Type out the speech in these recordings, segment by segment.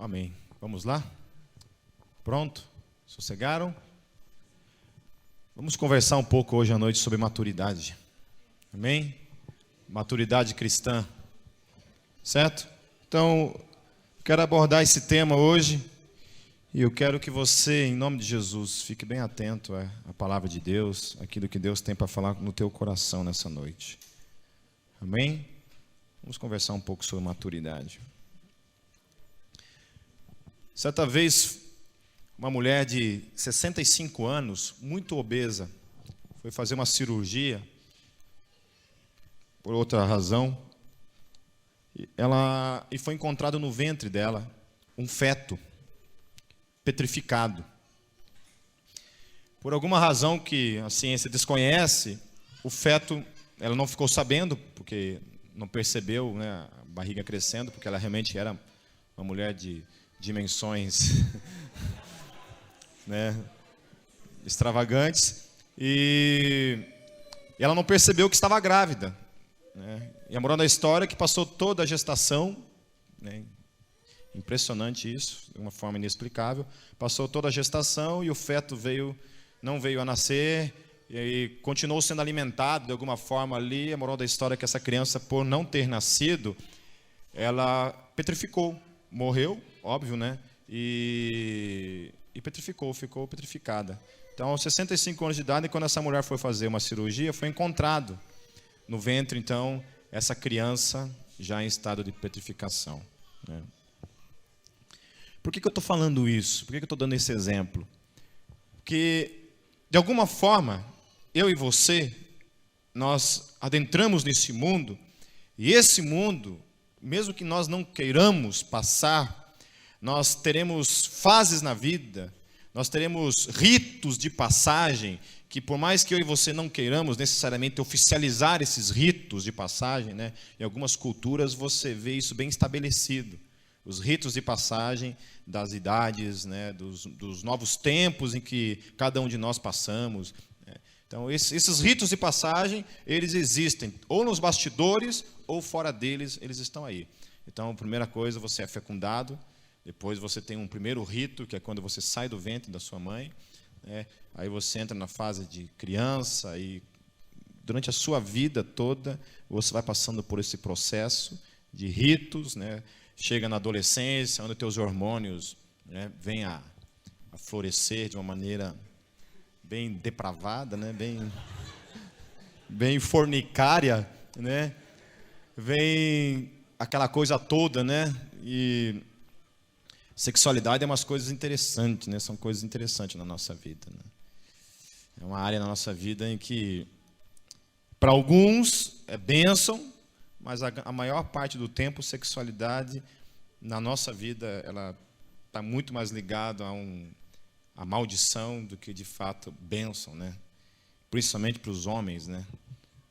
Amém. Vamos lá? Pronto? Sossegaram? Vamos conversar um pouco hoje à noite sobre maturidade. Amém? Maturidade cristã. Certo? Então, quero abordar esse tema hoje. E eu quero que você, em nome de Jesus, fique bem atento à palavra de Deus, aquilo que Deus tem para falar no teu coração nessa noite. Amém? Vamos conversar um pouco sobre maturidade. Certa vez, uma mulher de 65 anos, muito obesa, foi fazer uma cirurgia, por outra razão, e foi encontrado no ventre dela um feto petrificado. Por alguma razão que a ciência desconhece, o feto, ela não ficou sabendo, porque não percebeu, né, a barriga crescendo, porque ela realmente era uma mulher de dimensões né, extravagantes, e ela não percebeu que estava grávida, né? E a moral da história é que passou toda a gestação, né, impressionante isso, de uma forma inexplicável, passou toda a gestação e o feto não veio a nascer, e continuou sendo alimentado de alguma forma ali. A moral da história é que essa criança, por não ter nascido, ela petrificou, morreu, óbvio, né? E petrificou, ficou petrificada. Então, aos 65 anos de idade, quando essa mulher foi fazer uma cirurgia, foi encontrado no ventre, então, essa criança já em estado de petrificação, né? Por que eu estou falando isso? Por que eu estou dando esse exemplo? Porque, de alguma forma, eu e você, nós adentramos nesse mundo, e esse mundo, mesmo que nós não queiramos passar, nós teremos fases na vida, nós teremos ritos de passagem, que por mais que eu e você não queiramos necessariamente oficializar esses ritos de passagem, né, em algumas culturas você vê isso bem estabelecido. Os ritos de passagem das idades, né, dos novos tempos em que cada um de nós passamos. Né. Então, esses ritos de passagem, eles existem, ou nos bastidores, ou fora deles, eles estão aí. Então, a primeira coisa, você é fecundado, depois você tem um primeiro rito, que é quando você sai do ventre da sua mãe, né, aí você entra na fase de criança, e durante a sua vida toda, você vai passando por esse processo de ritos, né. Chega na adolescência, onde teus hormônios, né, vêm a florescer de uma maneira bem depravada, né, bem fornicária, né, vem aquela coisa toda, né, e sexualidade é umas coisas interessantes, né, são coisas interessantes na nossa vida, né. É uma área na nossa vida em que, para alguns, é bênção, mas a maior parte do tempo, sexualidade, na nossa vida, ela está muito mais ligada a maldição do que, de fato, bênção, né? Principalmente para os homens, né?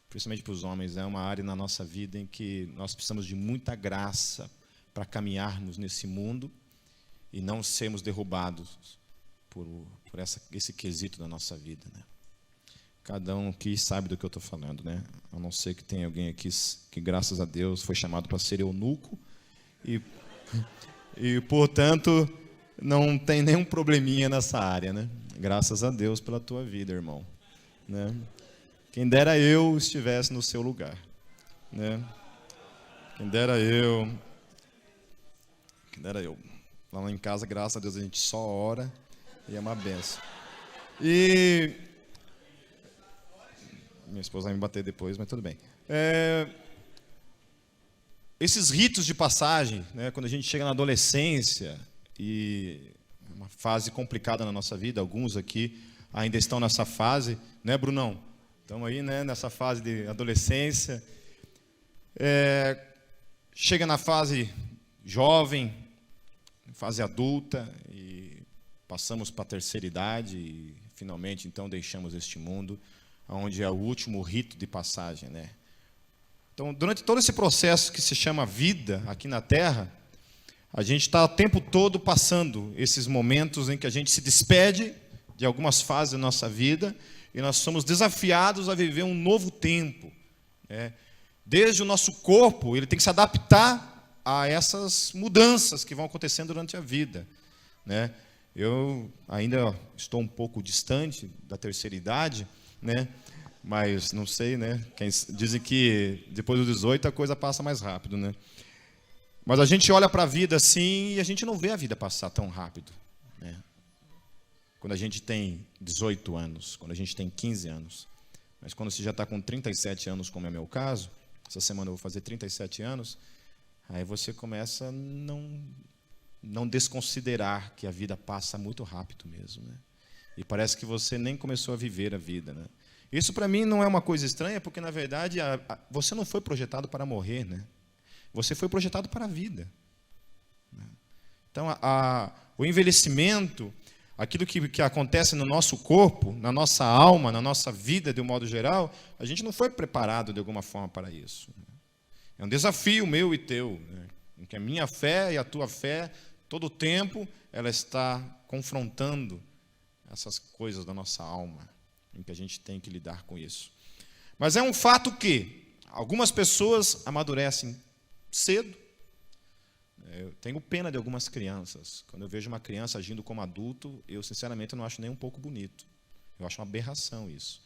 Principalmente para os homens, é uma área na nossa vida em que nós precisamos de muita graça para caminharmos nesse mundo e não sermos derrubados por esse quesito da nossa vida, né? Cada um aqui sabe do que eu estou falando, né? A não ser que tenha alguém aqui que, graças a Deus, foi chamado para ser eunuco e, portanto, não tem nenhum probleminha nessa área, né? Graças a Deus pela tua vida, irmão, né? Quem dera eu estivesse no seu lugar, né? Quem dera eu. Lá em casa, graças a Deus, a gente só ora e é uma benção. E minha esposa vai me bater depois, mas tudo bem. Esses ritos de passagem, né, quando a gente chega na adolescência, e é uma fase complicada na nossa vida, alguns aqui ainda estão nessa fase, né, Brunão? Estamos aí, né, nessa fase de adolescência. Chega na fase jovem, fase adulta, e passamos para a terceira idade, e finalmente, então, deixamos este mundo, onde é o último rito de passagem, né? Então, durante todo esse processo que se chama vida aqui na Terra, a gente está o tempo todo passando esses momentos em que a gente se despede de algumas fases da nossa vida e nós somos desafiados a viver um novo tempo, né? Desde o nosso corpo, ele tem que se adaptar a essas mudanças que vão acontecendo durante a vida, né? Eu ainda estou um pouco distante da terceira idade, né? Mas não sei, né? Dizem que depois dos 18 a coisa passa mais rápido, né? Mas a gente olha para a vida assim e a gente não vê a vida passar tão rápido, né? Quando a gente tem 18 anos, quando a gente tem 15 anos. Mas quando você já está com 37 anos, como é meu caso, essa semana eu vou fazer 37 anos, aí você começa a não desconsiderar que a vida passa muito rápido mesmo, né? E parece que você nem começou a viver a vida, né? Isso para mim não é uma coisa estranha, porque na verdade você não foi projetado para morrer, né? Você foi projetado para a vida. Então o envelhecimento, aquilo que acontece no nosso corpo, na nossa alma, na nossa vida de um modo geral, a gente não foi preparado de alguma forma para isso. É um desafio meu e teu, né? Em que a minha fé e a tua fé, todo o tempo, ela está confrontando essas coisas da nossa alma, em que a gente tem que lidar com isso. Mas é um fato que algumas pessoas amadurecem cedo. Eu tenho pena de algumas crianças. Quando eu vejo uma criança agindo como adulto, eu sinceramente não acho nem um pouco bonito. Eu acho uma aberração isso.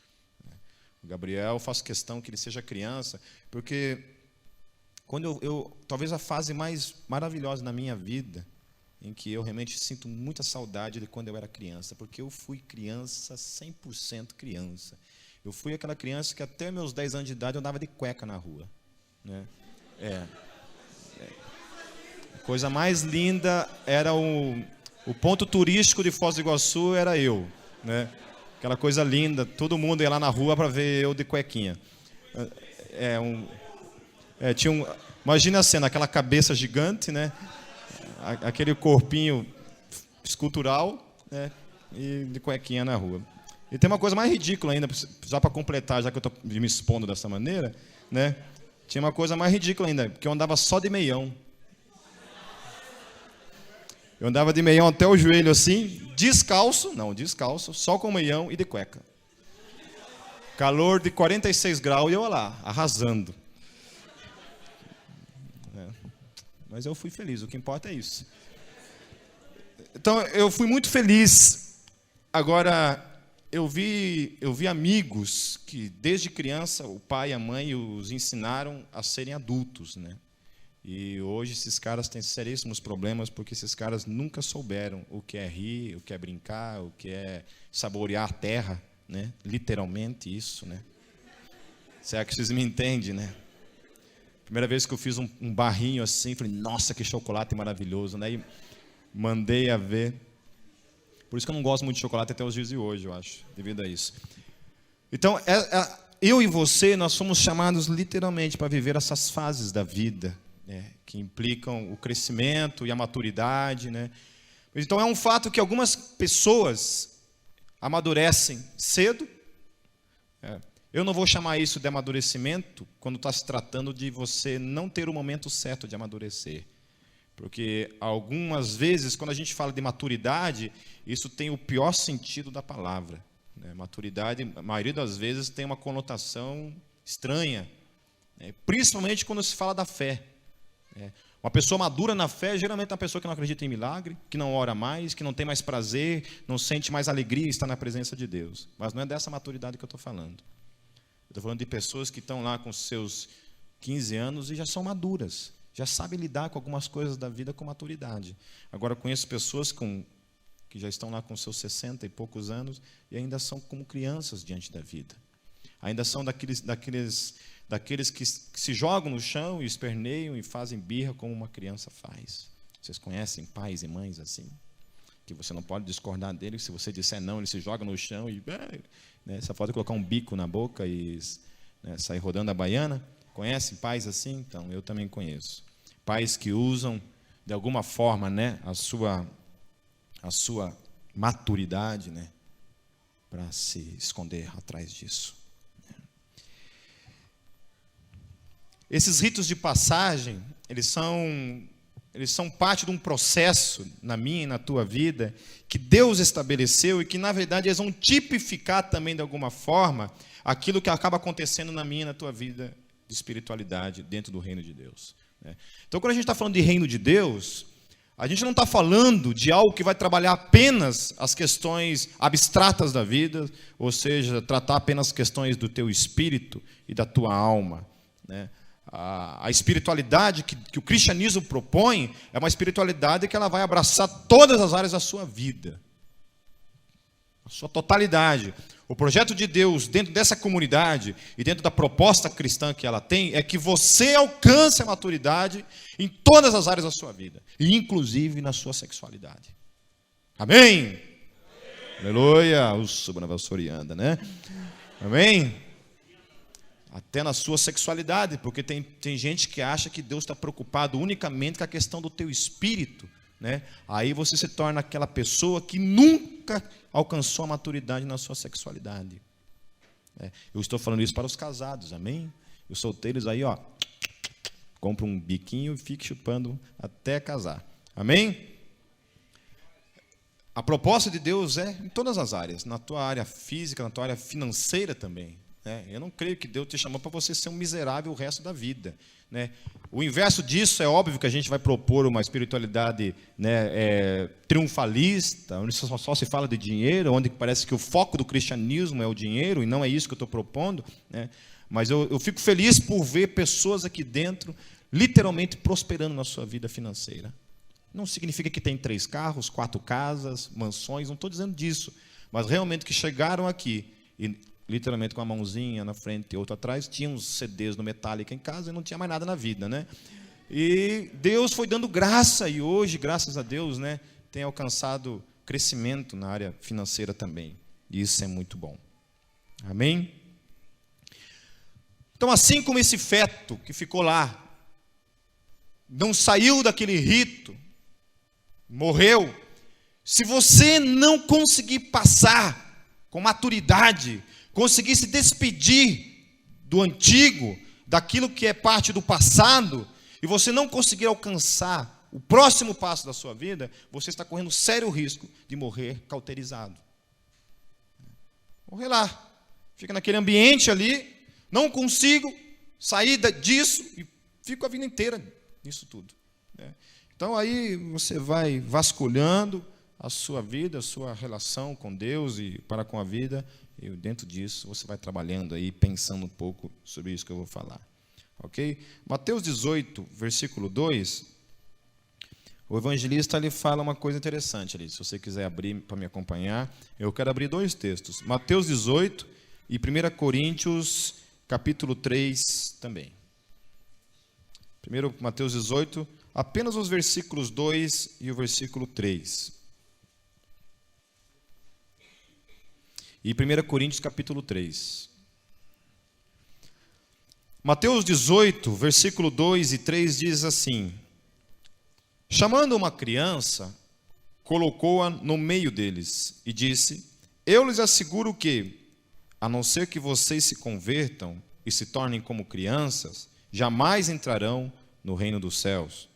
O Gabriel, eu faço questão que ele seja criança, porque quando talvez a fase mais maravilhosa na minha vida, em que eu realmente sinto muita saudade de quando eu era criança, porque eu fui criança, 100% criança. Eu fui aquela criança que até meus 10 anos de idade eu andava de cueca na rua, né? A coisa mais linda era o ponto turístico de Foz do Iguaçu, era eu, né? Aquela coisa linda, todo mundo ia lá na rua para ver eu de cuequinha. Imagina a cena, aquela cabeça gigante, né? Aquele corpinho escultural, né? E de cuequinha na rua. E tem uma coisa mais ridícula ainda, já para completar, já que eu estou me expondo dessa maneira, né? Tinha uma coisa mais ridícula ainda, porque eu andava só de meião. Eu andava de meião até o joelho assim, descalço, só com meião e de cueca. Calor de 46 graus e eu lá, arrasando. Mas eu fui feliz, o que importa é isso. Então, eu fui muito feliz. Agora, eu vi amigos que, desde criança, o pai e a mãe os ensinaram a serem adultos, né? E hoje esses caras têm seríssimos problemas, porque esses caras nunca souberam o que é rir, o que é brincar, o que é saborear a terra, né? Literalmente isso, né? Será que vocês me entendem, né? Primeira vez que eu fiz um barrinho assim, falei, nossa, que chocolate maravilhoso, né? E mandei a ver. Por isso que eu não gosto muito de chocolate até os dias de hoje, eu acho, devido a isso. Então, eu e você, nós somos chamados literalmente para viver essas fases da vida, né, que implicam o crescimento e a maturidade, né? Então, é um fato que algumas pessoas amadurecem cedo. Eu não vou chamar isso de amadurecimento quando está se tratando de você não ter o momento certo de amadurecer. Porque algumas vezes, quando a gente fala de maturidade, isso tem o pior sentido da palavra, né? Maturidade, a maioria das vezes, tem uma conotação estranha, né? Principalmente quando se fala da fé, né? Uma pessoa madura na fé, geralmente é uma pessoa que não acredita em milagre, que não ora mais, que não tem mais prazer, não sente mais alegria em estar na presença de Deus. Mas não é dessa maturidade que eu estou falando. Eu estou falando de pessoas que estão lá com seus 15 anos e já são maduras, já sabem lidar com algumas coisas da vida com maturidade. Agora, eu conheço pessoas que já estão lá com seus 60 e poucos anos e ainda são como crianças diante da vida. Ainda são daqueles que se jogam no chão e esperneiam e fazem birra como uma criança faz. Vocês conhecem pais e mães assim? Que você não pode discordar dele, se você disser não, ele se joga no chão e... né, só pode colocar um bico na boca e, né, sair rodando a baiana. Conhecem pais assim? Então, eu também conheço. Pais que usam, de alguma forma, né, a sua maturidade, né, para se esconder atrás disso. Esses ritos de passagem, eles são parte de um processo na minha e na tua vida que Deus estabeleceu e que, na verdade, eles vão tipificar também, de alguma forma, aquilo que acaba acontecendo na minha e na tua vida de espiritualidade dentro do reino de Deus. Então, quando a gente está falando de reino de Deus, a gente não está falando de algo que vai trabalhar apenas as questões abstratas da vida, ou seja, tratar apenas questões do teu espírito e da tua alma, né? A espiritualidade que o cristianismo propõe é uma espiritualidade que ela vai abraçar todas as áreas da sua vida, a sua totalidade. O projeto de Deus dentro dessa comunidade e dentro da proposta cristã que ela tem é que você alcance a maturidade em todas as áreas da sua vida, e inclusive na sua sexualidade. Amém? Aleluia! O sobrenavasorianda, né? Amém? Até na sua sexualidade, porque tem gente que acha que Deus está preocupado unicamente com a questão do teu espírito, né? Aí você se torna aquela pessoa que nunca alcançou a maturidade na sua sexualidade. Eu estou falando isso para os casados, amém? Os solteiros aí, ó, compra um biquinho e fique chupando até casar, amém? A proposta de Deus é em todas as áreas, na tua área física, na tua área financeira também. Eu não creio que Deus te chamou para você ser um miserável o resto da vida, né? O inverso disso é óbvio que a gente vai propor uma espiritualidade, né, triunfalista, onde só se fala de dinheiro, onde parece que o foco do cristianismo é o dinheiro, e não é isso que eu estou propondo, né? Mas eu fico feliz por ver pessoas aqui dentro literalmente prosperando na sua vida financeira. Não significa que tem 3 carros, 4 casas, mansões, não estou dizendo disso, mas realmente que chegaram aqui e literalmente com a mãozinha na frente e outra atrás, tinha uns CDs no Metallica em casa e não tinha mais nada na vida, né? E Deus foi dando graça, e hoje, graças a Deus, né, tem alcançado crescimento na área financeira também. E isso é muito bom. Amém? Então, assim como esse feto que ficou lá, não saiu daquele rito, morreu, se você não conseguir passar com maturidade, conseguir se despedir do antigo, daquilo que é parte do passado, e você não conseguir alcançar o próximo passo da sua vida, você está correndo sério risco de morrer cauterizado. Morrer lá, fica naquele ambiente ali, não consigo sair disso, e fico a vida inteira nisso tudo. Então aí você vai vasculhando a sua vida, a sua relação com Deus e para com a vida, e dentro disso você vai trabalhando aí, pensando um pouco sobre isso que eu vou falar. Ok? Mateus 18, versículo 2, o evangelista ele fala uma coisa interessante ali. Se você quiser abrir para me acompanhar, eu quero abrir 2 textos. Mateus 18 e 1 Coríntios, capítulo 3 também. Primeiro Mateus 18, apenas os versículos 2 e o versículo 3. E 1 Coríntios capítulo 3. Mateus 18, versículo 2 e 3 diz assim: chamando uma criança, colocou-a no meio deles e disse: eu lhes asseguro que, a não ser que vocês se convertam e se tornem como crianças, jamais entrarão no reino dos céus.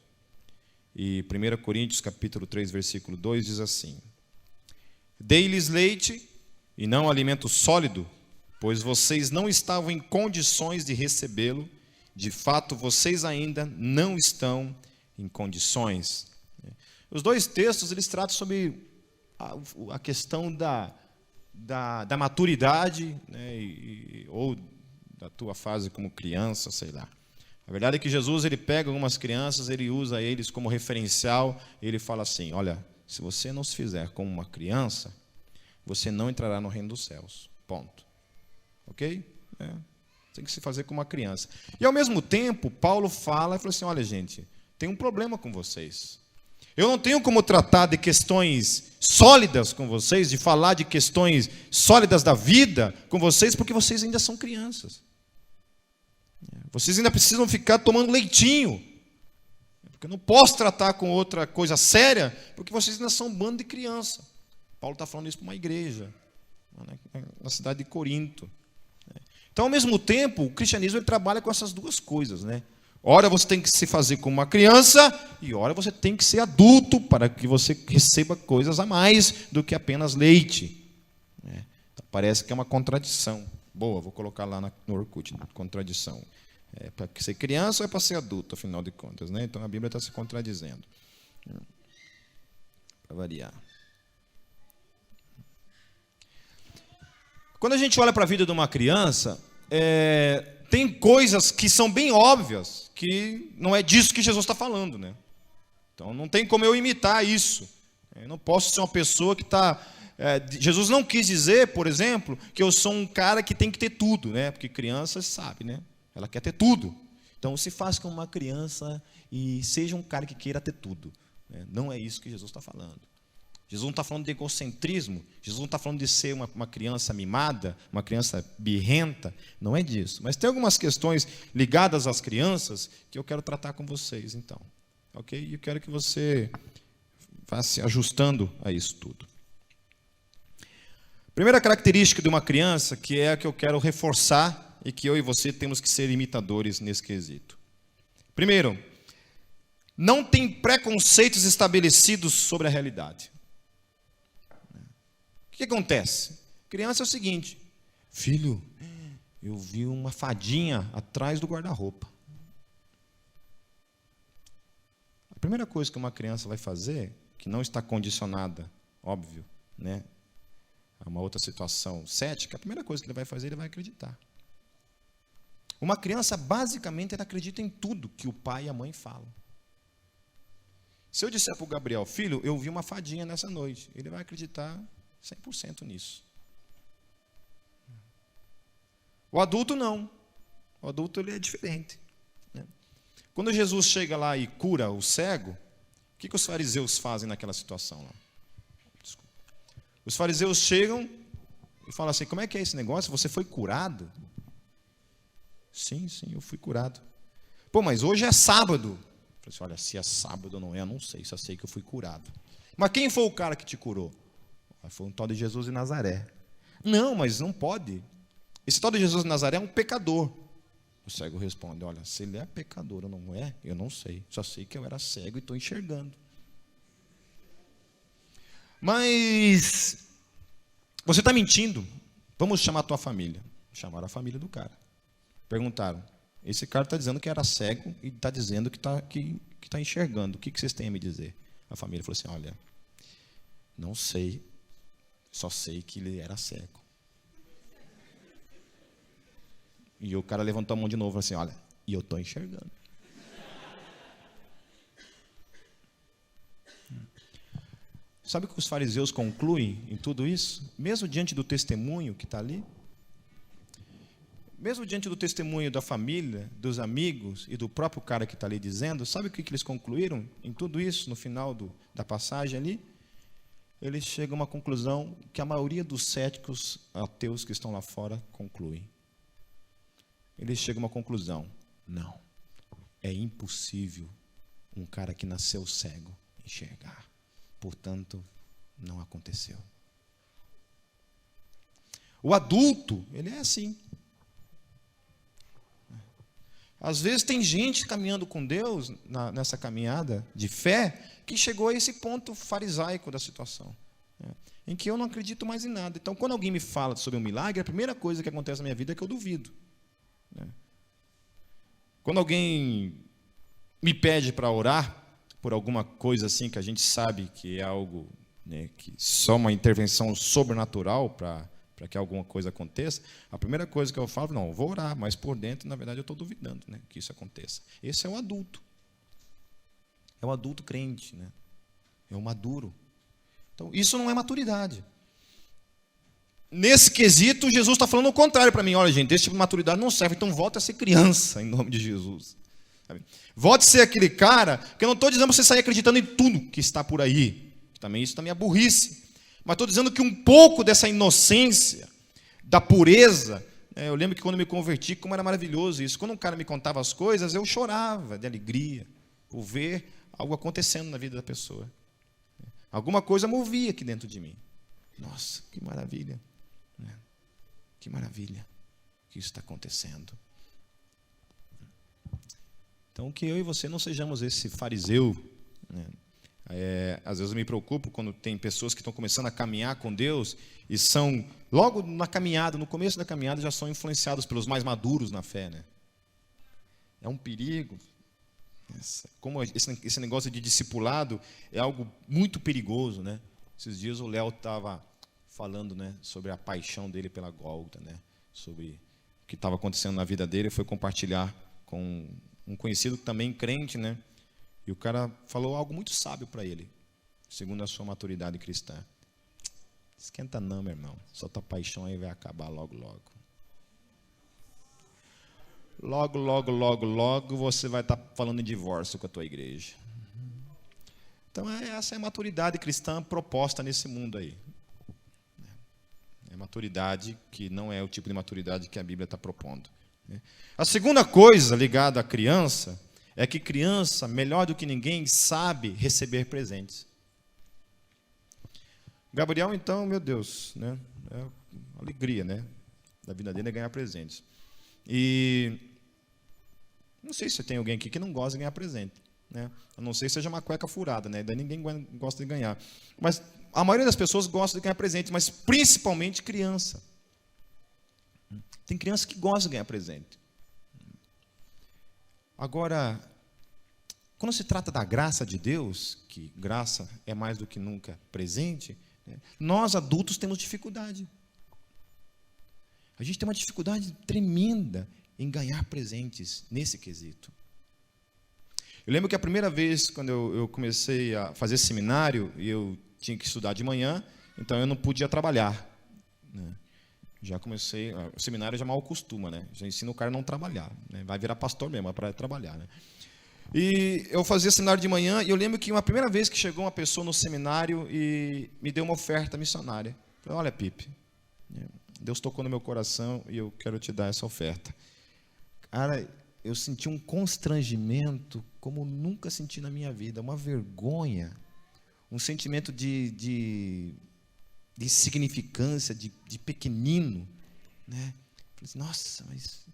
E 1 Coríntios capítulo 3, versículo 2 diz assim: dei-lhes leite e não alimento sólido, pois vocês não estavam em condições de recebê-lo. De fato, vocês ainda não estão em condições. Os 2 textos, eles tratam sobre a questão da maturidade, né, ou da tua fase como criança, sei lá. A verdade é que Jesus, ele pega algumas crianças, ele usa eles como referencial, e ele fala assim: olha, se você não se fizer como uma criança, você não entrará no reino dos céus. Ponto. Ok? Tem que se fazer como uma criança. E ao mesmo tempo, Paulo fala e fala assim: olha, gente, tem um problema com vocês. Eu não tenho como tratar de questões sólidas com vocês, de falar de questões sólidas da vida com vocês, porque vocês ainda são crianças. Vocês ainda precisam ficar tomando leitinho. Porque eu não posso tratar com outra coisa séria, porque vocês ainda são um bando de criança. Paulo está falando isso para uma igreja, na cidade de Corinto. Então, ao mesmo tempo, o cristianismo ele trabalha com essas 2 coisas, né? Ora você tem que se fazer como uma criança, e ora você tem que ser adulto para que você receba coisas a mais do que apenas leite. Então, parece que é uma contradição. Boa, vou colocar lá no Orkut, contradição. É para ser criança ou é para ser adulto, afinal de contas, né? Então a Bíblia está se contradizendo. Para variar. Quando a gente olha para a vida de uma criança, tem coisas que são bem óbvias, que não é disso que Jesus está falando, né? Então não tem como eu imitar isso. Eu não posso ser uma pessoa que está... Jesus não quis dizer, por exemplo, que eu sou um cara que tem que ter tudo, né? Porque criança sabe, né? Ela quer ter tudo. Então se faça como uma criança e seja um cara que queira ter tudo. Né? Não é isso que Jesus está falando. Jesus não está falando de egocentrismo, Jesus não está falando de ser uma criança mimada, uma criança birrenta, não é disso. Mas tem algumas questões ligadas às crianças que eu quero tratar com vocês, então. Ok? E eu quero que você vá se ajustando a isso tudo. Primeira característica de uma criança, que é a que eu quero reforçar, e que eu e você temos que ser imitadores nesse quesito. Primeiro, não tem preconceitos estabelecidos sobre a realidade. O que acontece? Criança é o seguinte: filho, eu vi uma fadinha atrás do guarda-roupa. A primeira coisa que uma criança vai fazer, que não está condicionada, óbvio, né, a uma outra situação cética, a primeira coisa que ele vai fazer, ele vai acreditar. Uma criança, basicamente, ela acredita em tudo que o pai e a mãe falam. Se eu disser para o Gabriel, filho, eu vi uma fadinha nessa noite, ele vai acreditar 100% nisso. O adulto não. O adulto ele é diferente. Né? Quando Jesus chega lá e cura o cego, o que os fariseus fazem naquela situação lá? Desculpa. Os fariseus chegam e falam assim: como é que é esse negócio? Você foi curado? Sim, eu fui curado. Pô, mas hoje é sábado. Eu falei assim: olha, se é sábado ou não é, eu não sei, só sei que eu fui curado. Mas quem foi o cara que te curou? Foi um tal de Jesus de Nazaré. Não, mas não pode. Esse tal de Jesus de Nazaré é um pecador. O cego responde: olha, se ele é pecador ou não é, eu não sei. Só sei que eu era cego e estou enxergando. Mas você está mentindo. Vamos chamar a tua família. Chamaram a família do cara. Perguntaram: esse cara está dizendo que era cego e está dizendo que está enxergando. O que vocês têm a me dizer? A família falou assim: olha, não sei, só sei que ele era cego. E o cara levantou a mão de novo e falou assim: olha, e eu estou enxergando. Sabe o que os fariseus concluem em tudo isso? Mesmo diante do testemunho que está ali, mesmo diante do testemunho da família, dos amigos e do próprio cara que está ali dizendo, sabe o que eles concluíram em tudo isso, no final da passagem ali? Eles chegam a uma conclusão que a maioria dos céticos ateus que estão lá fora concluem. Eles chegam a uma conclusão: não, é impossível um cara que nasceu cego enxergar. Portanto, não aconteceu. O adulto, ele é assim. Às vezes tem gente caminhando com Deus, nessa caminhada de fé, que chegou a esse ponto farisaico da situação, né, em que eu não acredito mais em nada. Então, quando alguém me fala sobre um milagre, a primeira coisa que acontece na minha vida é que eu duvido. Né? Quando alguém me pede para orar por alguma coisa assim, que a gente sabe que é algo, né, que só uma intervenção sobrenatural para que alguma coisa aconteça, a primeira coisa que eu falo: não, eu vou orar, mas por dentro, na verdade, eu estou duvidando, né, que isso aconteça. Esse é o adulto. É o adulto crente, né? É o maduro. Então, isso não é maturidade. Nesse quesito, Jesus está falando o contrário para mim. Olha, gente, esse tipo de maturidade não serve, então volte a ser criança, em nome de Jesus. Sabe? Volte a ser aquele cara, que eu não estou dizendo para você sair acreditando em tudo que está por aí. Isso também é burrice. Mas estou dizendo que um pouco dessa inocência, da pureza, eu lembro que quando me converti, como era maravilhoso isso. Quando um cara me contava as coisas, eu chorava de alegria por ver algo acontecendo na vida da pessoa. Alguma coisa movia aqui dentro de mim. Nossa, que maravilha. Que maravilha que isso está acontecendo. Então, que eu e você não sejamos esse fariseu, né? Às vezes eu me preocupo quando tem pessoas que estão começando a caminhar com Deus e são, logo na caminhada, no começo da caminhada, já são influenciados pelos mais maduros na fé, né? É um perigo. Como esse negócio de discipulado é algo muito perigoso, né? Esses dias o Léo estava falando, né, sobre a paixão dele pela Gólgota, né? Sobre o que estava acontecendo na vida dele, foi compartilhar com um conhecido também crente, né? E o cara falou algo muito sábio para ele, segundo a sua maturidade cristã. Esquenta não, meu irmão. Só tua paixão aí vai acabar logo, logo. Logo, logo, logo, logo você vai estar falando em divórcio com a tua igreja. Então essa é a maturidade cristã proposta nesse mundo aí. É maturidade que não é o tipo de maturidade que a Bíblia está propondo. A segunda coisa ligada à criança é que criança, melhor do que ninguém, sabe receber presentes. Gabriel, então, meu Deus, né? É a alegria, né, da vida dele é ganhar presentes. E não sei se tem alguém aqui que não gosta de ganhar presente, né? A não ser que seja uma cueca furada, né? Daí ninguém gosta de ganhar. Mas a maioria das pessoas gosta de ganhar presente, mas principalmente criança. Tem criança que gosta de ganhar presente. Agora, quando se trata da graça de Deus, que graça é mais do que nunca presente, né, nós adultos temos dificuldade. A gente tem uma dificuldade tremenda em ganhar presentes nesse quesito. Eu lembro que a primeira vez, quando eu comecei a fazer seminário, e eu tinha que estudar de manhã, então eu não podia trabalhar, né? Já comecei, o seminário já mal costuma, né? Já ensina o cara a não trabalhar, né? Vai virar pastor mesmo, é para trabalhar, né? E eu fazia seminário de manhã, e eu lembro que uma primeira vez que chegou uma pessoa no seminário e me deu uma oferta missionária. Eu falei, olha, Pipe, Deus tocou no meu coração e eu quero te dar essa oferta. Cara, eu senti um constrangimento como nunca senti na minha vida, uma vergonha, um sentimento de insignificância, de pequenino, né? Falei assim, nossa, mas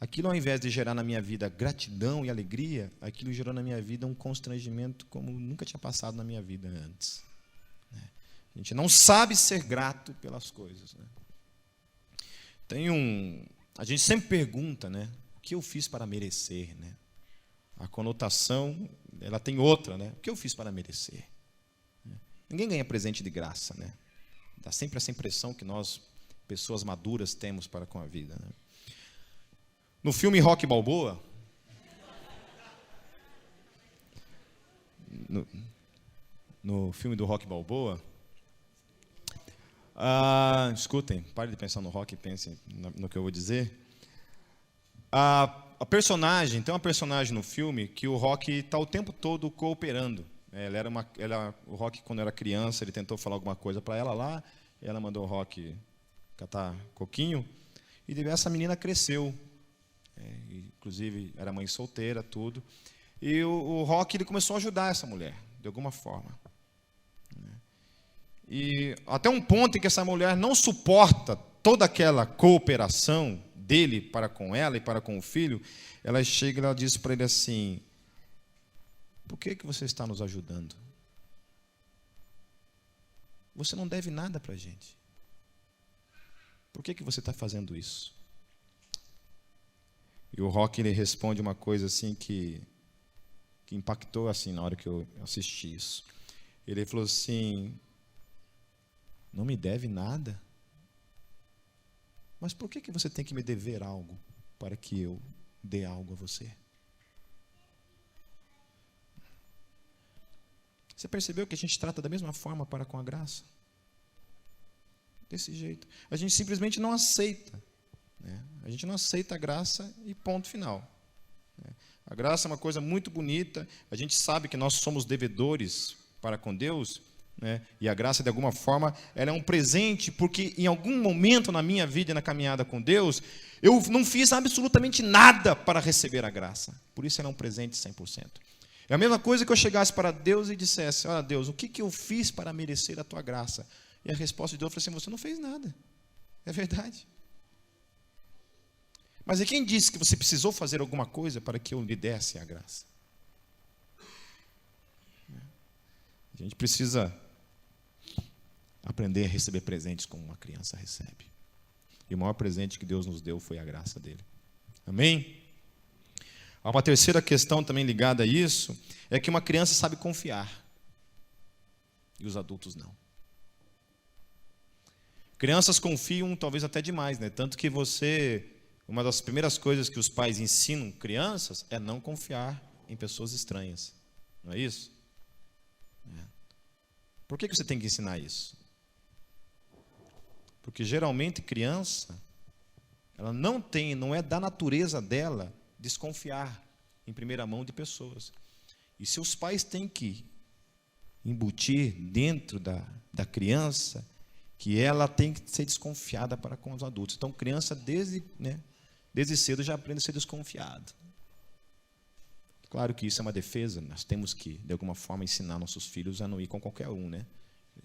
aquilo, ao invés de gerar na minha vida gratidão e alegria, aquilo gerou na minha vida um constrangimento como nunca tinha passado na minha vida antes, né? A gente não sabe ser grato pelas coisas, né? A gente sempre pergunta, né? O que eu fiz para merecer, né? A conotação, ela tem outra, né? O que eu fiz para merecer? Ninguém ganha presente de graça, né? Dá sempre essa impressão que nós, pessoas maduras, temos para com a vida, né? No filme Rocky Balboa, no filme do Rocky Balboa, escutem, pare de pensar no Rocky e pensem no que eu vou dizer. A personagem, tem uma personagem no filme que o Rocky está o tempo todo cooperando. O Rocky, quando era criança, ele tentou falar alguma coisa para ela lá, ela mandou o Rocky catar coquinho, e essa menina cresceu, inclusive era mãe solteira, tudo, e o Rocky ele começou a ajudar essa mulher, de alguma forma. E até um ponto em que essa mulher não suporta toda aquela cooperação dele para com ela e para com o filho, ela chega e ela diz para ele assim, por que você está nos ajudando? Você não deve nada para a gente. Por que você está fazendo isso? E o Rocky ele responde uma coisa assim que impactou assim na hora que eu assisti isso. Ele falou assim, não me deve nada? Mas por que você tem que me dever algo para que eu dê algo a você? Você percebeu que a gente trata da mesma forma para com a graça? Desse jeito. A gente simplesmente não aceita, né? A gente não aceita a graça e ponto final, né? A graça é uma coisa muito bonita, a gente sabe que nós somos devedores para com Deus, né? E a graça, de alguma forma, ela é um presente, porque em algum momento na minha vida e na caminhada com Deus, eu não fiz absolutamente nada para receber a graça. Por isso ela é um presente 100%. É a mesma coisa que eu chegasse para Deus e dissesse, olha Deus, o que eu fiz para merecer a tua graça? E a resposta de Deus foi assim, você não fez nada. É verdade. Mas e quem disse que você precisou fazer alguma coisa para que eu lhe desse a graça? A gente precisa aprender a receber presentes como uma criança recebe. E o maior presente que Deus nos deu foi a graça dele. Amém? Há uma terceira questão também ligada a isso, é que uma criança sabe confiar, e os adultos não. Crianças confiam talvez até demais, né? Tanto que uma das primeiras coisas que os pais ensinam crianças é não confiar em pessoas estranhas. Não é isso? Por que você tem que ensinar isso? Porque geralmente criança, ela não é da natureza dela desconfiar em primeira mão de pessoas. E se os pais têm que embutir dentro da criança que ela tem que ser desconfiada para com os adultos. Então, criança, desde cedo, já aprende a ser desconfiado. Claro que isso é uma defesa, nós temos que, de alguma forma, ensinar nossos filhos a não ir com qualquer um, né?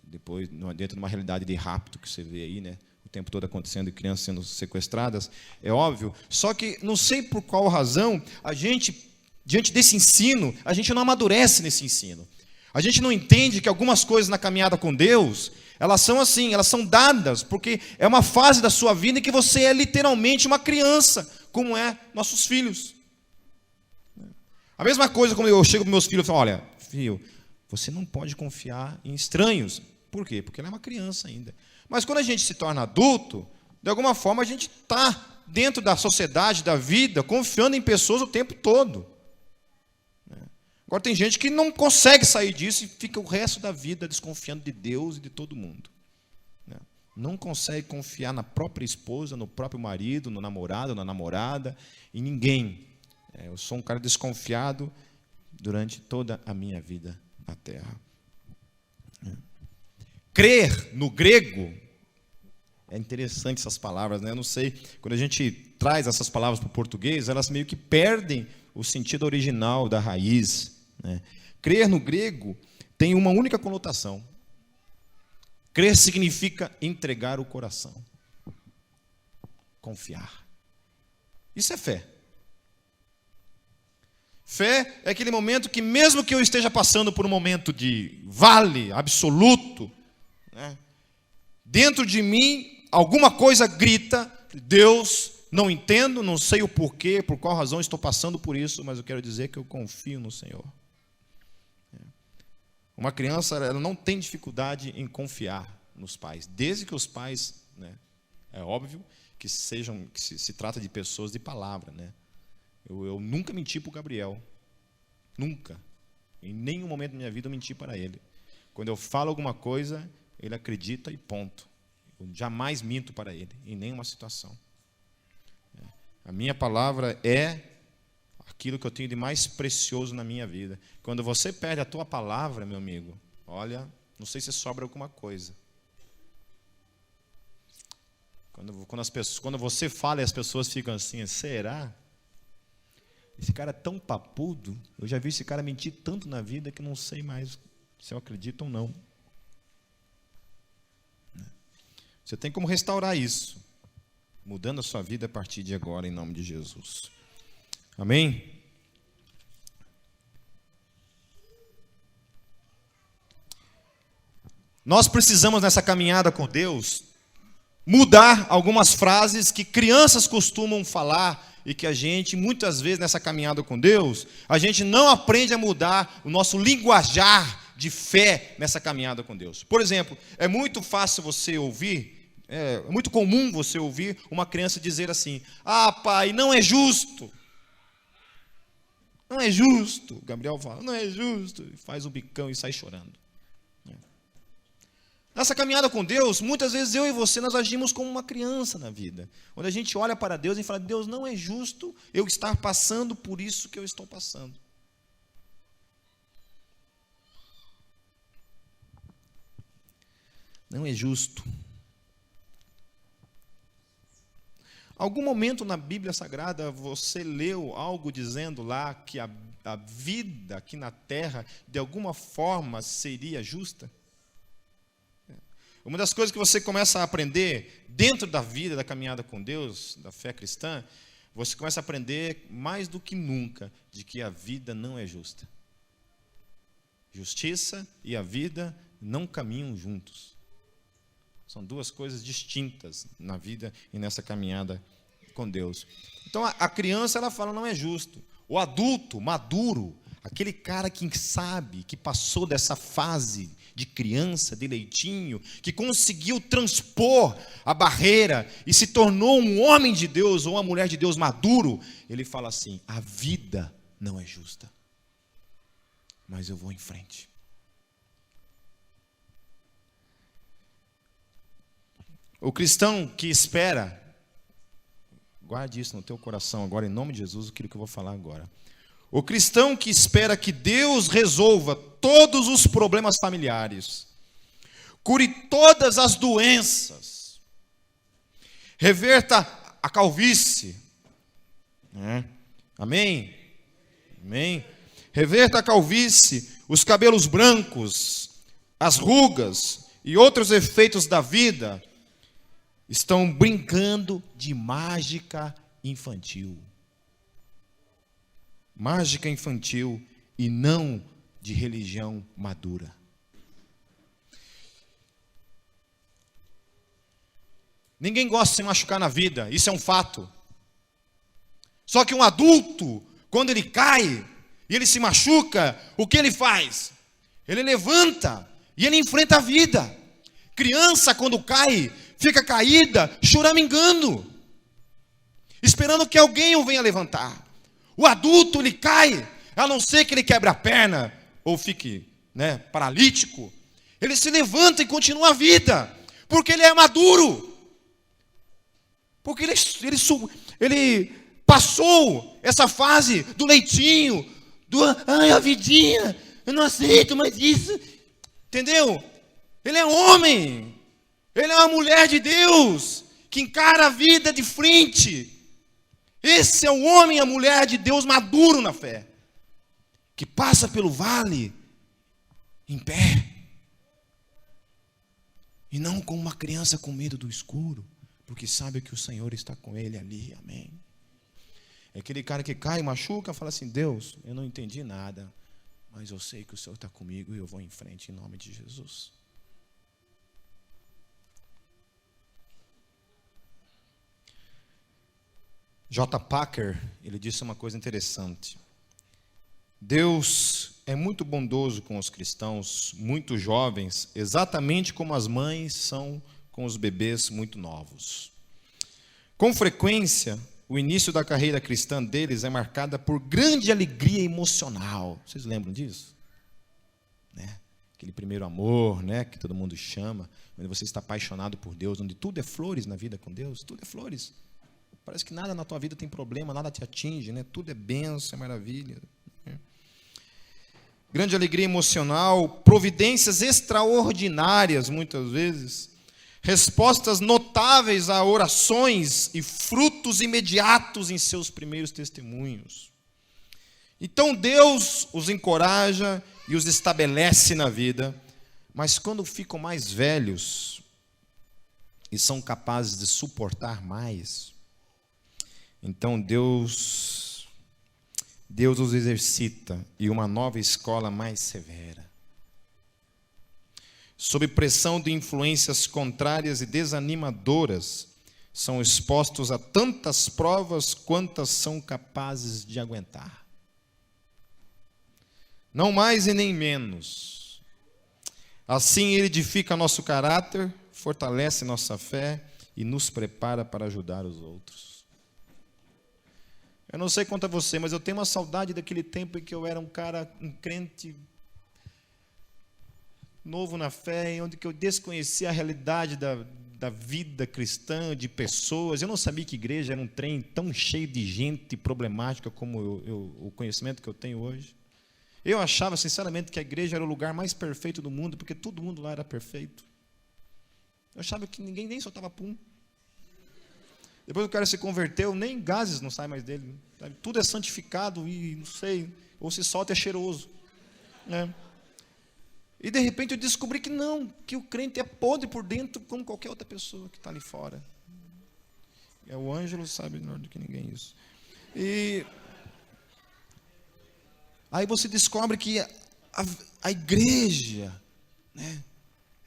Depois, dentro de uma realidade de rapto que você vê aí, né? O tempo todo acontecendo e crianças sendo sequestradas, é óbvio. Só que, não sei por qual razão, a gente, diante desse ensino, a gente não amadurece nesse ensino. A gente não entende que algumas coisas na caminhada com Deus, elas são assim, elas são dadas, porque é uma fase da sua vida em que você é literalmente uma criança, como é nossos filhos. A mesma coisa quando eu chego para meus filhos e falo, olha, filho, você não pode confiar em estranhos. Por quê? Porque ele é uma criança ainda. Mas quando a gente se torna adulto, de alguma forma a gente está dentro da sociedade, da vida, confiando em pessoas o tempo todo. Agora tem gente que não consegue sair disso e fica o resto da vida desconfiando de Deus e de todo mundo. Não consegue confiar na própria esposa, no próprio marido, no namorado, na namorada, em ninguém. Eu sou um cara desconfiado durante toda a minha vida na terra. Crer, no grego, é interessante essas palavras, né? Eu não sei, quando a gente traz essas palavras para o português, elas meio que perdem o sentido original da raiz. Crer no grego tem uma única conotação. Crer significa entregar o coração. Confiar. Isso é fé. Fé é aquele momento que, mesmo que eu esteja passando por um momento de vale absoluto, dentro de mim, alguma coisa grita, Deus, não entendo, não sei o porquê, por qual razão estou passando por isso, mas eu quero dizer que eu confio no Senhor. Uma criança, ela não tem dificuldade em confiar nos pais, desde que os pais, é óbvio que se trata de pessoas de palavra, Eu nunca menti para o Gabriel, nunca, em nenhum momento da minha vida eu menti para ele. Quando eu falo alguma coisa, ele acredita e ponto. Eu jamais minto para ele, em nenhuma situação. A minha palavra é aquilo que eu tenho de mais precioso na minha vida. Quando você perde a tua palavra, meu amigo, olha, não sei se sobra alguma coisa. Quando você fala e as pessoas ficam assim, será? Esse cara é tão papudo, eu já vi esse cara mentir tanto na vida que não sei mais se eu acredito ou não. Você tem como restaurar isso, mudando a sua vida a partir de agora, em nome de Jesus. Amém? Nós precisamos, nessa caminhada com Deus, mudar algumas frases que crianças costumam falar e que a gente, muitas vezes, nessa caminhada com Deus, a gente não aprende a mudar o nosso linguajar de fé nessa caminhada com Deus. Por exemplo, é muito fácil você ouvir, é muito comum você ouvir uma criança dizer assim, pai, não é justo. Não é justo. Gabriel fala, não é justo. Faz o bicão e sai chorando. Nessa caminhada com Deus, muitas vezes eu e você, nós agimos como uma criança na vida. Onde a gente olha para Deus e fala, Deus, não é justo eu estar passando por isso que eu estou passando. Não é justo. Algum momento na Bíblia Sagrada você leu algo dizendo lá que a vida aqui na terra de alguma forma seria justa? Uma das coisas que você começa a aprender dentro da vida, da caminhada com Deus, da fé cristã, você começa a aprender mais do que nunca de que a vida não é justa. Justiça e a vida não caminham juntos. São duas coisas distintas na vida e nessa caminhada com Deus. Então, a criança, ela fala, não é justo. O adulto, maduro, aquele cara que sabe, que passou dessa fase de criança, de leitinho, que conseguiu transpor a barreira e se tornou um homem de Deus ou uma mulher de Deus maduro, ele fala assim: a vida não é justa, mas eu vou em frente. O cristão que espera, guarde isso no teu coração agora, em nome de Jesus, aquilo que eu vou falar agora. O cristão que espera que Deus resolva todos os problemas familiares, cure todas as doenças, reverta a calvície, né? Amém? Amém? Reverta a calvície, os cabelos brancos, as rugas e outros efeitos da vida, estão brincando de mágica infantil. Mágica infantil e não de religião madura. Ninguém gosta de se machucar na vida, isso é um fato. Só que um adulto, quando ele cai e ele se machuca, o que ele faz? Ele levanta e ele enfrenta a vida. Criança, quando cai, fica caída, choramingando, esperando que alguém o venha levantar. O adulto, ele cai, a não ser que ele quebre a perna ou fique, paralítico, ele se levanta e continua a vida, porque ele é maduro, porque ele passou essa fase do leitinho, a vidinha, eu não aceito mais isso, entendeu? Ele é homem, ele é uma mulher de Deus, que encara a vida de frente. Esse é o homem e a mulher de Deus maduro na fé, que passa pelo vale em pé, e não como uma criança com medo do escuro, porque sabe que o Senhor está com ele ali, amém? É aquele cara que cai, machuca, fala assim: Deus, eu não entendi nada, mas eu sei que o Senhor está comigo e eu vou em frente em nome de Jesus. J. Packer, ele disse uma coisa interessante. Deus é muito bondoso com os cristãos muito jovens, exatamente como as mães são com os bebês muito novos. Com frequência, o início da carreira cristã deles é marcada por grande alegria emocional. Vocês lembram disso? Aquele primeiro amor, que todo mundo chama, onde você está apaixonado por Deus, onde tudo é flores na vida com Deus, tudo é flores. Parece que nada na tua vida tem problema, nada te atinge, tudo é bênção, é maravilha. Grande alegria emocional, providências extraordinárias, muitas vezes, respostas notáveis a orações e frutos imediatos em seus primeiros testemunhos. Então Deus os encoraja e os estabelece na vida, mas quando ficam mais velhos e são capazes de suportar mais, então Deus os exercita em uma nova escola mais severa. Sob pressão de influências contrárias e desanimadoras, são expostos a tantas provas quantas são capazes de aguentar. Não mais e nem menos. Assim ele edifica nosso caráter, fortalece nossa fé e nos prepara para ajudar os outros. Eu não sei quanto a você, mas eu tenho uma saudade daquele tempo em que eu era um crente novo na fé, onde que eu desconhecia a realidade da vida cristã, de pessoas. Eu não sabia que igreja era um trem tão cheio de gente problemática como o conhecimento que eu tenho hoje. Eu achava, sinceramente, que a igreja era o lugar mais perfeito do mundo, porque todo mundo lá era perfeito. Eu achava que ninguém nem soltava pum. Depois o cara se converteu, nem gases não saem mais dele. Sabe? Tudo é santificado e não sei, ou se solta é cheiroso. E de repente eu descobri que não, que o crente é podre por dentro como qualquer outra pessoa que está ali fora. O Ângelo sabe melhor do que ninguém isso. E aí você descobre que a igreja,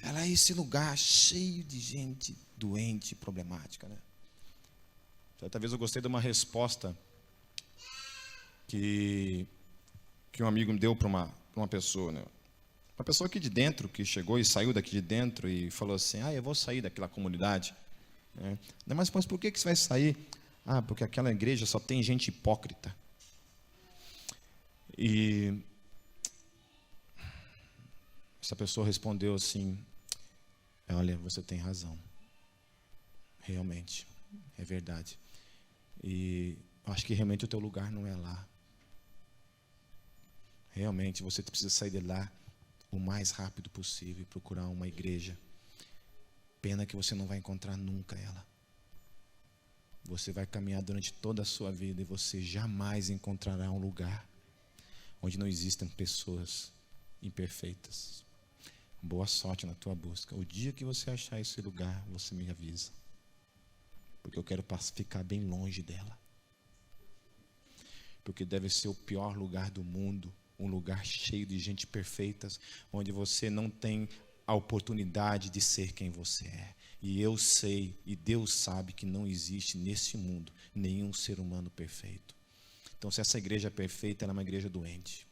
ela é esse lugar cheio de gente doente e problemática, Certa vez eu gostei de uma resposta que um amigo me deu para uma pessoa, né? Uma pessoa aqui de dentro, que chegou e saiu daqui de dentro e falou assim, eu vou sair daquela comunidade. Né? Mas por que você vai sair? Porque aquela igreja só tem gente hipócrita. E essa pessoa respondeu assim, olha, você tem razão. Realmente, é verdade. E acho que realmente o teu lugar não é lá. Realmente, você precisa sair de lá o mais rápido possível e procurar uma igreja. Pena que você não vai encontrar nunca ela. Você vai caminhar durante toda a sua vida e você jamais encontrará um lugar onde não existam pessoas imperfeitas. Boa sorte na tua busca. O dia que você achar esse lugar, você me avisa. Porque eu quero ficar bem longe dela. Porque deve ser o pior lugar do mundo. Um lugar cheio de gente perfeita, onde você não tem a oportunidade de ser quem você é. E eu sei, e Deus sabe que não existe nesse mundo nenhum ser humano perfeito. Então, se essa igreja é perfeita, ela é uma igreja doente.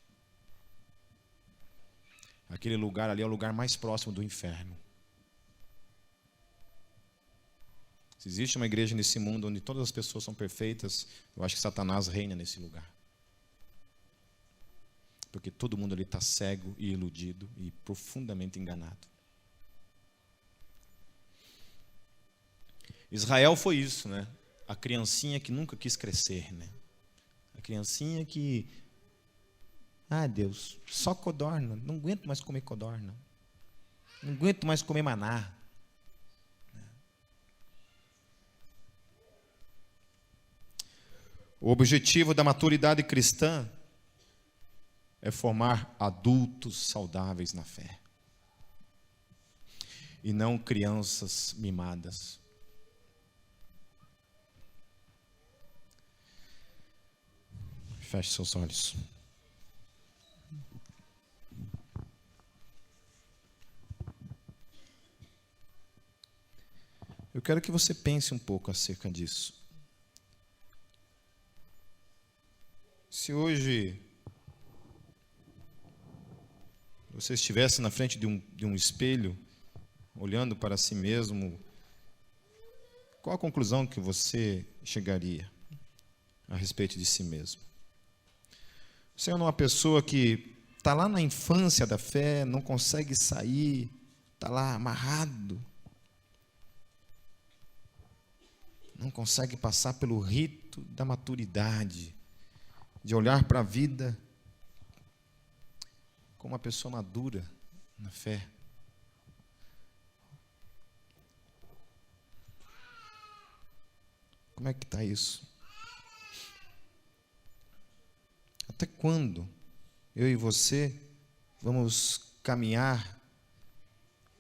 Aquele lugar ali é o lugar mais próximo do inferno. Se existe uma igreja nesse mundo onde todas as pessoas são perfeitas, eu acho que Satanás reina nesse lugar. Porque todo mundo ali está cego e iludido e profundamente enganado. Israel foi isso, né? A criancinha que nunca quis crescer, né? A criancinha que, Deus, só codorna, não aguento mais comer codorna. Não aguento mais comer maná. O objetivo da maturidade cristã é formar adultos saudáveis na fé. E não crianças mimadas. Feche seus olhos. Eu quero que você pense um pouco acerca disso. Se hoje você estivesse na frente de um espelho, olhando para si mesmo, qual a conclusão que você chegaria a respeito de si mesmo? Você é uma pessoa que está lá na infância da fé, não consegue sair, está lá amarrado, não consegue passar pelo rito da maturidade, de olhar para a vida como uma pessoa madura na fé. Como é que está isso? Até quando eu e você vamos caminhar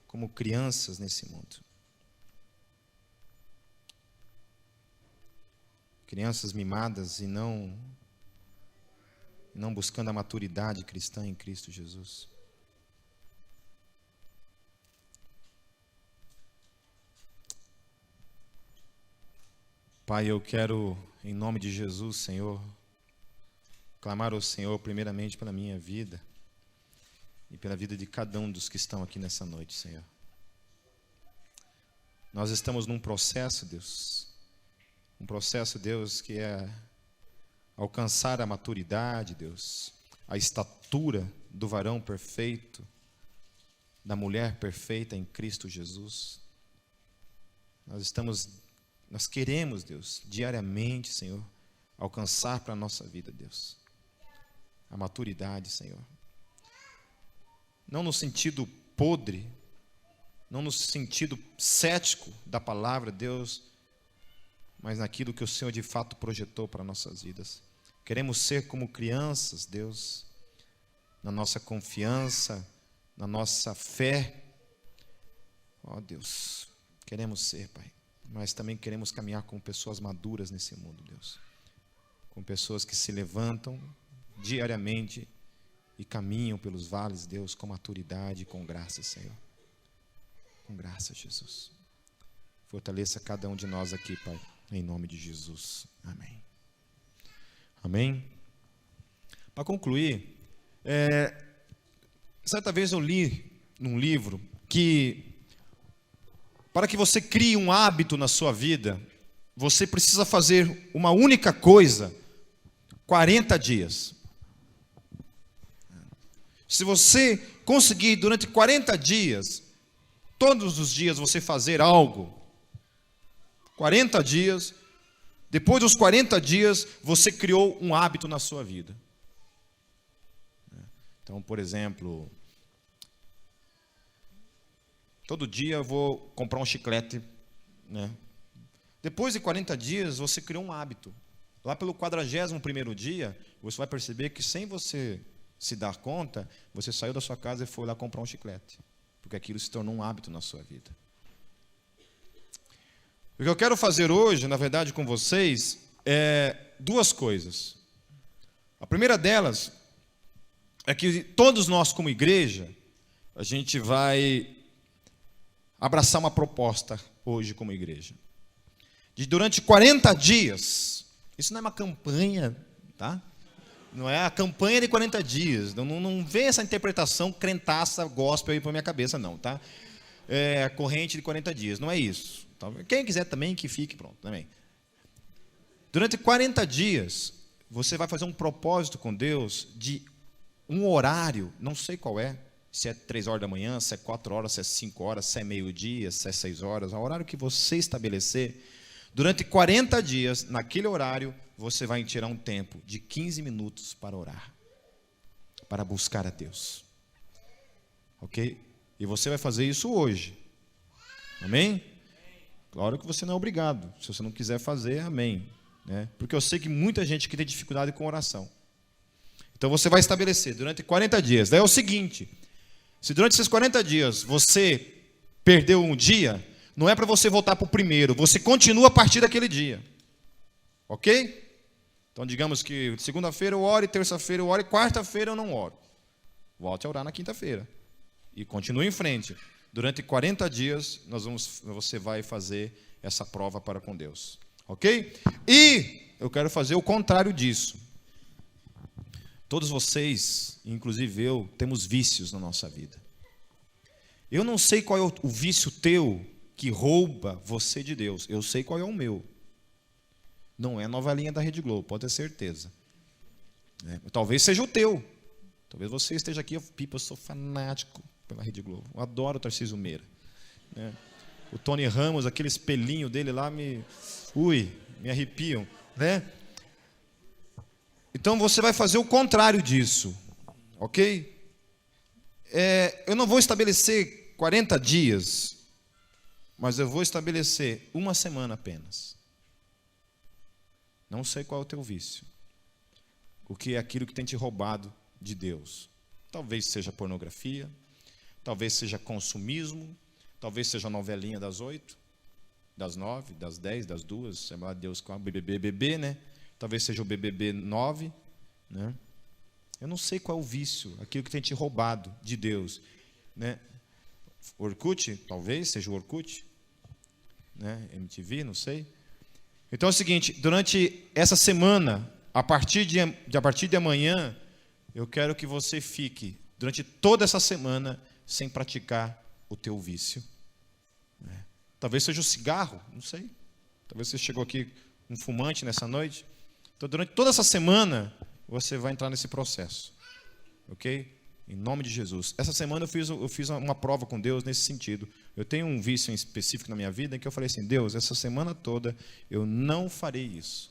como crianças nesse mundo? Crianças mimadas e não buscando a maturidade cristã em Cristo Jesus. Pai, eu quero, em nome de Jesus, Senhor, clamar ao Senhor primeiramente pela minha vida e pela vida de cada um dos que estão aqui nessa noite, Senhor. Nós estamos num processo, Deus, Deus, que é alcançar a maturidade, Deus, a estatura do varão perfeito, da mulher perfeita em Cristo Jesus. Nós queremos, Deus, diariamente, Senhor, alcançar para a nossa vida, Deus, a maturidade, Senhor. Não no sentido podre, não no sentido cético da palavra, Deus, mas naquilo que o Senhor de fato projetou para nossas vidas. Queremos ser como crianças, Deus, na nossa confiança, na nossa fé. Ó Deus, queremos ser, Pai, mas também queremos caminhar com pessoas maduras nesse mundo, Deus. Com pessoas que se levantam diariamente e caminham pelos vales, Deus, com maturidade e com graça, Senhor. Com graça, Jesus. Fortaleça cada um de nós aqui, Pai, em nome de Jesus. Amém. Amém. Para concluir, certa vez eu li num livro que para que você crie um hábito na sua vida, você precisa fazer uma única coisa 40 dias. Se você conseguir durante 40 dias, todos os dias você fazer algo, 40 dias, depois dos 40 dias, você criou um hábito na sua vida. Então, por exemplo, todo dia eu vou comprar um chiclete, né? Depois de 40 dias, você criou um hábito. Lá pelo 41º dia, você vai perceber que sem você se dar conta, você saiu da sua casa e foi lá comprar um chiclete. Porque aquilo se tornou um hábito na sua vida. O que eu quero fazer hoje, na verdade, com vocês, é duas coisas. A primeira delas é que todos nós, como igreja, a gente vai abraçar uma proposta hoje como igreja. De durante 40 dias, isso não é uma campanha, tá? Não é a campanha de 40 dias. Não vem essa interpretação crentaça, gospel aí para minha cabeça, não, tá? É a corrente de 40 dias, não é isso. Então, quem quiser também, que fique, pronto, também. Durante 40 dias, você vai fazer um propósito com Deus de um horário, não sei qual é, se é 3 horas da manhã, se é 4 horas, se é 5 horas, se é meio-dia, se é 6 horas, o horário que você estabelecer, durante 40 dias, naquele horário, você vai tirar um tempo de 15 minutos para orar, para buscar a Deus. Ok? E você vai fazer isso hoje. Amém? Claro que você não é obrigado. Se você não quiser fazer, amém. Né? Porque eu sei que muita gente que tem dificuldade com oração. Então você vai estabelecer durante 40 dias. Daí é o seguinte: se durante esses 40 dias você perdeu um dia, não é para você voltar para o primeiro, você continua a partir daquele dia. Ok? Então digamos que segunda-feira eu oro, terça-feira eu oro, e quarta-feira eu não oro. Volte a orar na quinta-feira. E continue em frente. Durante 40 dias você vai fazer essa prova para com Deus. Ok? E eu quero fazer o contrário disso. Todos vocês, inclusive eu, temos vícios na nossa vida. Eu não sei qual é o vício teu que rouba você de Deus. Eu sei qual é o meu. Não é a novelinha da Rede Globo, pode ter certeza. Talvez seja o teu. Talvez você esteja aqui, eu sou fanático pela Rede Globo. Eu adoro o Tarcísio Meira. O Tony Ramos, aquele espelhinho dele lá, me arrepiam. Né? Então você vai fazer o contrário disso. Ok? Eu não vou estabelecer 40 dias, mas eu vou estabelecer uma semana apenas. Não sei qual é o teu vício. O que é aquilo que tem te roubado de Deus. Talvez seja pornografia, talvez seja consumismo, talvez seja a novelinha das 8, das 9, das 10, das 2, sei lá, Deus com a BBB, né? Talvez seja o BBB 9, né? Eu não sei qual é o vício, aquilo que tem te roubado de Deus, né? Orkut, talvez seja o Orkut, né? MTV, não sei. Então é o seguinte, durante essa semana, a partir de amanhã, eu quero que você fique, durante toda essa semana, sem praticar o teu vício. Talvez seja o cigarro, não sei. Talvez você chegou aqui um fumante nessa noite. Então, durante toda essa semana, você vai entrar nesse processo. Ok? Em nome de Jesus. Essa semana eu fiz uma prova com Deus nesse sentido. Eu tenho um vício em específico na minha vida em que eu falei assim: Deus, essa semana toda eu não farei isso.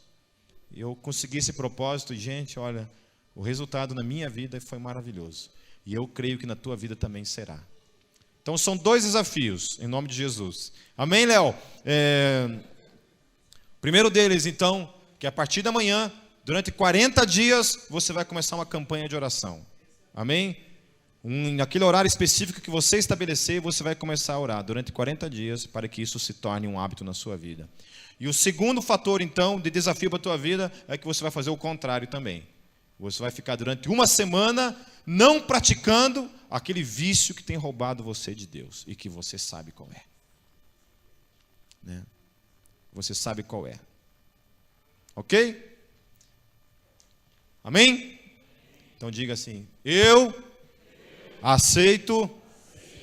E eu consegui esse propósito e, gente, olha, o resultado na minha vida foi maravilhoso. E eu creio que na tua vida também será. Então são 2 desafios, em nome de Jesus. Amém, Léo? Primeiro deles, então, que a partir da manhã, durante 40 dias, você vai começar uma campanha de oração. Amém? Naquele horário específico que você estabelecer, você vai começar a orar durante 40 dias para que isso se torne um hábito na sua vida. E o segundo fator, então, de desafio para a tua vida é que você vai fazer o contrário também. Você vai ficar durante uma semana não praticando aquele vício que tem roubado você de Deus e que você sabe qual é. Né? Você sabe qual é. Ok? Amém? Então diga assim: eu aceito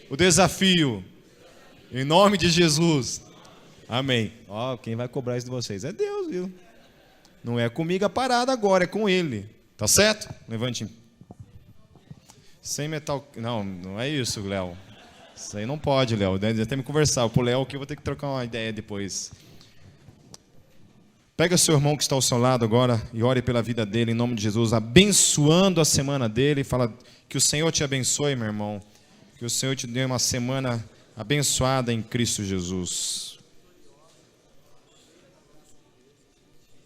o desafio. Em nome de Jesus. Amém. Ó, quem vai cobrar isso de vocês é Deus, viu? Não é comigo a parada agora, é com Ele. Tá certo? Levante. Sem metal. Não, não é isso, Léo. Isso aí não pode, Léo. Já temos que conversar. Pro Léo que eu vou ter que trocar uma ideia depois. Pega seu irmão que está ao seu lado agora e ore pela vida dele em nome de Jesus, abençoando a semana dele. Fala que o Senhor te abençoe, meu irmão. Que o Senhor te dê uma semana abençoada em Cristo Jesus.